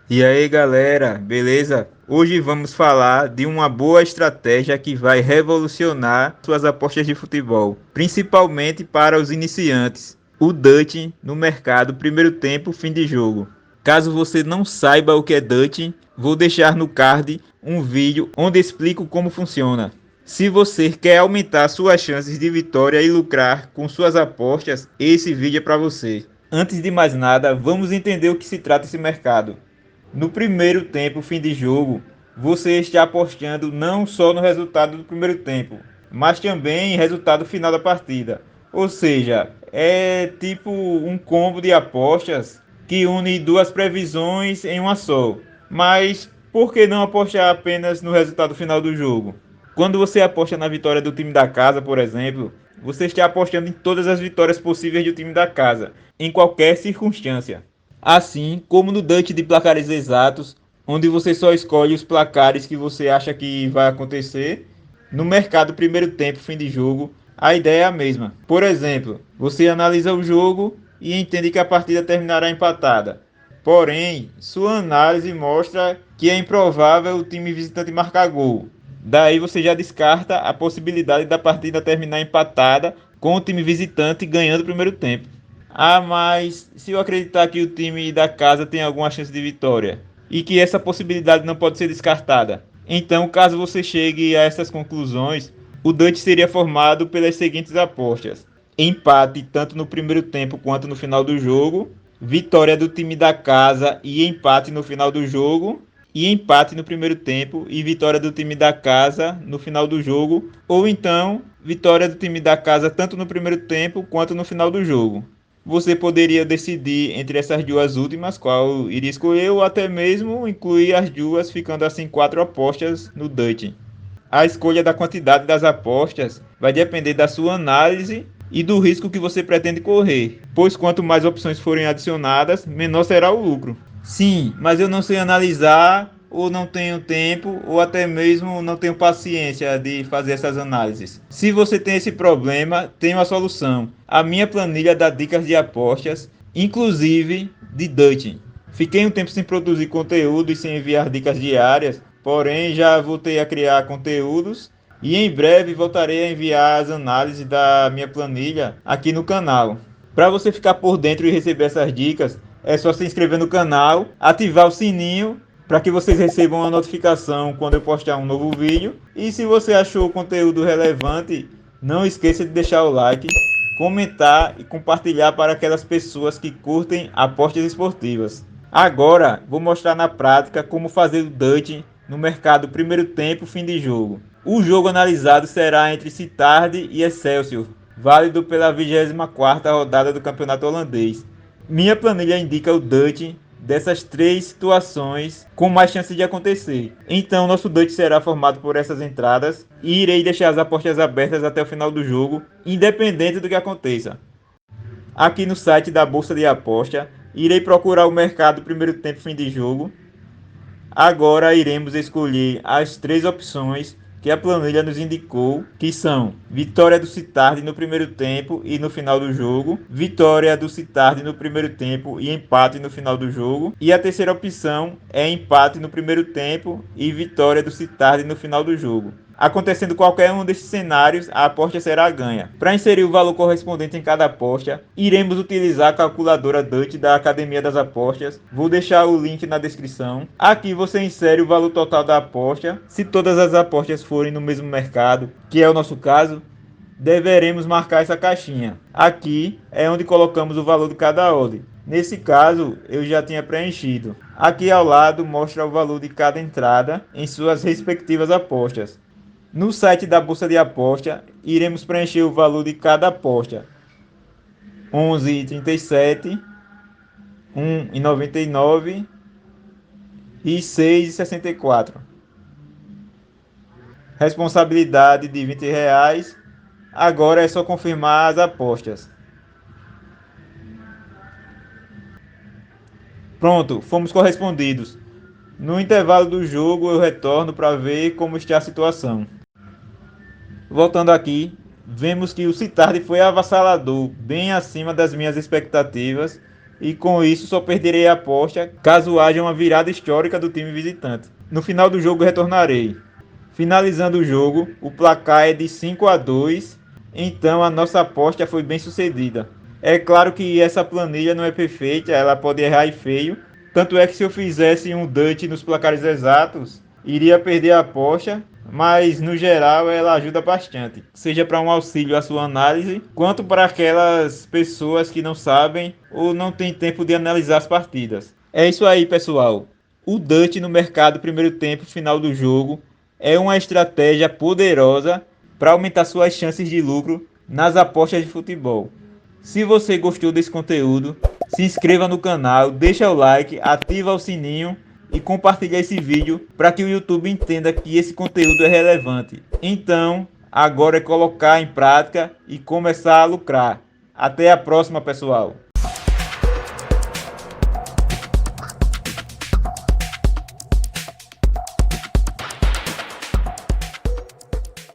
E aí galera, beleza? Hoje vamos falar de uma boa estratégia que vai revolucionar suas apostas de futebol, principalmente para os iniciantes. O Dutch no mercado, primeiro tempo, fim de jogo. Caso você não saiba o que é Dutch, vou deixar no card um vídeo onde explico como funciona. Se você quer aumentar suas chances de vitória e lucrar com suas apostas, esse vídeo é para você. Antes de mais nada, vamos entender o que se trata esse mercado. No primeiro tempo, fim de jogo, você está apostando não só no resultado do primeiro tempo, mas também em resultado final da partida. Ou seja, é tipo um combo de apostas que une duas previsões em uma só. Mas por que não apostar apenas no resultado final do jogo? Quando você aposta na vitória do time da casa, por exemplo, você está apostando em todas as vitórias possíveis do time da casa, em qualquer circunstância. Assim como no Dutch de placares exatos, onde você só escolhe os placares que você acha que vai acontecer, no mercado primeiro tempo, fim de jogo, a ideia é a mesma. Por exemplo, você analisa o jogo e entende que a partida terminará empatada. Porém, sua análise mostra que é improvável o time visitante marcar gol. Daí você já descarta a possibilidade da partida terminar empatada com o time visitante ganhando o primeiro tempo. Ah, mas se eu acreditar que o time da casa tem alguma chance de vitória e que essa possibilidade não pode ser descartada, então, caso você chegue a essas conclusões, o Dutch seria formado pelas seguintes apostas: empate tanto no primeiro tempo quanto no final do jogo, vitória do time da casa e empate no final do jogo, e empate no primeiro tempo e vitória do time da casa no final do jogo, ou então vitória do time da casa tanto no primeiro tempo quanto no final do jogo. Você poderia decidir entre essas duas últimas qual iria escolher, ou até mesmo incluir as duas, ficando assim quatro apostas no Dutch. A escolha da quantidade das apostas vai depender da sua análise e do risco que você pretende correr, pois quanto mais opções forem adicionadas, menor será o lucro. Sim, mas eu não sei analisar, ou não tenho tempo, ou até mesmo não tenho paciência de fazer essas análises. Se você tem esse problema, tenho a solução. A minha planilha dá dicas de apostas, inclusive de Dutch. Fiquei um tempo sem produzir conteúdo e sem enviar dicas diárias, porém já voltei a criar conteúdos e em breve voltarei a enviar as análises da minha planilha aqui no canal. Para você ficar por dentro e receber essas dicas, é só se inscrever no canal, ativar o sininho para que vocês recebam uma notificação quando eu postar um novo vídeo. E se você achou o conteúdo relevante, não esqueça de deixar o like, comentar e compartilhar para aquelas pessoas que curtem apostas esportivas. Agora vou mostrar na prática como fazer o Dutch no mercado primeiro tempo, fim de jogo. O jogo analisado será entre Sittard e Excelsior, válido pela 24ª rodada do campeonato holandês. Minha planilha indica o Dutch dessas três situações com mais chance de acontecer. Então nosso Dutch será formado por essas entradas e irei deixar as apostas abertas até o final do jogo, independente do que aconteça. Aqui no site da Bolsa de Aposta, irei procurar o mercado primeiro tempo, fim de jogo. Agora iremos escolher as três opções que a planilha nos indicou, que são vitória do Sittard no primeiro tempo e no final do jogo, vitória do Sittard no primeiro tempo e empate no final do jogo, e a terceira opção é empate no primeiro tempo e vitória do Sittard no final do jogo. Acontecendo qualquer um desses cenários, a aposta será ganha. Para inserir o valor correspondente em cada aposta, iremos utilizar a calculadora Dutch da Academia das Apostas. Vou deixar o link na descrição. Aqui você insere o valor total da aposta. Se todas as apostas forem no mesmo mercado, que é o nosso caso, deveremos marcar essa caixinha. Aqui é onde colocamos o valor de cada odd. Nesse caso, eu já tinha preenchido. Aqui ao lado mostra o valor de cada entrada em suas respectivas apostas. No site da Bolsa de Aposta, iremos preencher o valor de cada aposta: 11,37, 1,99 e 6,64. Responsabilidade de R$ 20. Agora é só confirmar as apostas. Pronto, fomos correspondidos. No intervalo do jogo eu retorno para ver como está a situação. Voltando aqui, vemos que o Sittard foi avassalador, bem acima das minhas expectativas, e com isso só perderei a aposta caso haja uma virada histórica do time visitante. No final do jogo retornarei. Finalizando o jogo, o placar é de 5-2, então a nossa aposta foi bem sucedida. É claro que essa planilha não é perfeita, ela pode errar e feio, tanto é que se eu fizesse um Dutch nos placares exatos, iria perder a aposta, mas no geral ela ajuda bastante, seja para um auxílio à sua análise, quanto para aquelas pessoas que não sabem ou não têm tempo de analisar as partidas. É isso aí, pessoal. O Dutch no mercado primeiro tempo final do jogo é uma estratégia poderosa para aumentar suas chances de lucro nas apostas de futebol. Se você gostou desse conteúdo, se inscreva no canal, deixa o like, ativa o sininho e compartilha esse vídeo para que o YouTube entenda que esse conteúdo é relevante. Então, agora é colocar em prática e começar a lucrar. Até a próxima, pessoal!